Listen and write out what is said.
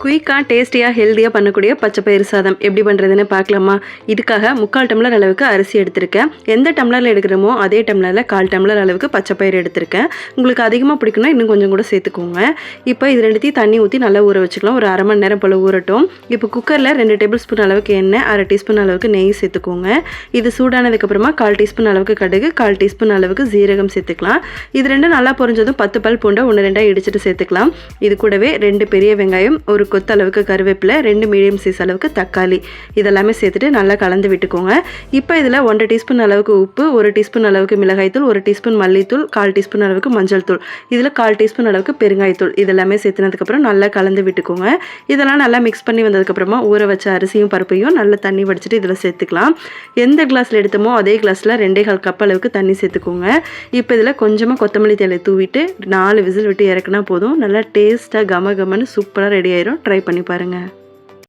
குயிக்காக டேஸ்டியாக ஹெல்த்தியாக பண்ணக்கூடிய பச்சை பயிறு சாதம் எப்படி பண்ணுறதுன்னு பார்க்கலாமா? இதுக்காக 3/4 டம்ளர் அளவுக்கு அரிசி எடுத்திருக்கேன். எந்த டம்ளரில் எடுக்கிறோமோ அதே டம்ளரில் 1/4 டம்ளர் அளவுக்கு பச்சை பயிறு எடுத்திருக்கேன். உங்களுக்கு அதிகமாக பிடிக்குன்னா இன்னும் கொஞ்சம் கூட சேர்த்துக்கோங்க. இப்போ இது ரெண்டுத்தையும் தண்ணி ஊற்றி நல்லா ஊற வச்சுக்கலாம். ஒரு 1/2 மணி நேரம் போல் ஊறட்டும். இப்போ குக்கரில் 2 டேபிள் ஸ்பூன் அளவுக்கு எண்ணெய், 1/2 டீஸ்பூன் அளவுக்கு நெய் சேர்த்துக்கோங்க. இது சூடானதுக்கப்புறமா 1/4 டீஸ்பூன் அளவுக்கு கடுகு, 1/4 டீஸ்பூன் அளவுக்கு ஜீரகம் சேர்த்துக்கலாம். இது ரெண்டும் நல்லா பொரிஞ்சதும் 10 பல் பூண்டை 1-2 இடிச்சிட்டு சேர்த்துக்கலாம். இது கூடவே 2 பெரிய வெங்காயம், ஒரு கொத்து அளவுக்கு கருவேப்பிலை, 2 மீடியம் சைஸ் அளவுக்கு தக்காளி இதெல்லாமே சேர்த்துட்டு நல்லா கலந்து விட்டுக்கோங்க. இப்போ இதில் 1/2 டீஸ்பூன் அளவுக்கு உப்பு, 1 டீஸ்பூன் அளவுக்கு மிளகாய்த்தூள், 1 டீஸ்பூன் மல்லித்தூள், 1/4 டீஸ்பூன் அளவுக்கு மஞ்சள் தூள், இதில் 1/4 டீஸ்பூன் அளவுக்கு பெருங்காயத்தூள் இதெல்லாமே சேர்த்துனதுக்கப்புறம் நல்லா கலந்து விட்டுக்கோங்க. இதெல்லாம் நல்லா மிக்ஸ் பண்ணி வந்ததுக்கப்புறமா ஊற வச்ச அரிசியும் பருப்பையும் நல்லா தண்ணி வடிச்சிட்டு இதில் சேர்த்துக்கலாம். எந்த கிளாஸில் எடுத்தோமோ அதே கிளாஸில் 2.25 கப் அளவுக்கு தண்ணி சேர்த்துக்கோங்க. இப்போ இதில் கொஞ்சமாக கொத்தமல்லி தழை தூவிட்டு 4 விசில் விட்டு இறக்குனா போதும். நல்லா டேஸ்ட்டாக கம கமன்னு சூப்பராக ரெடி ஆயிரும். ட்ரை பண்ணி பாருங்கள்.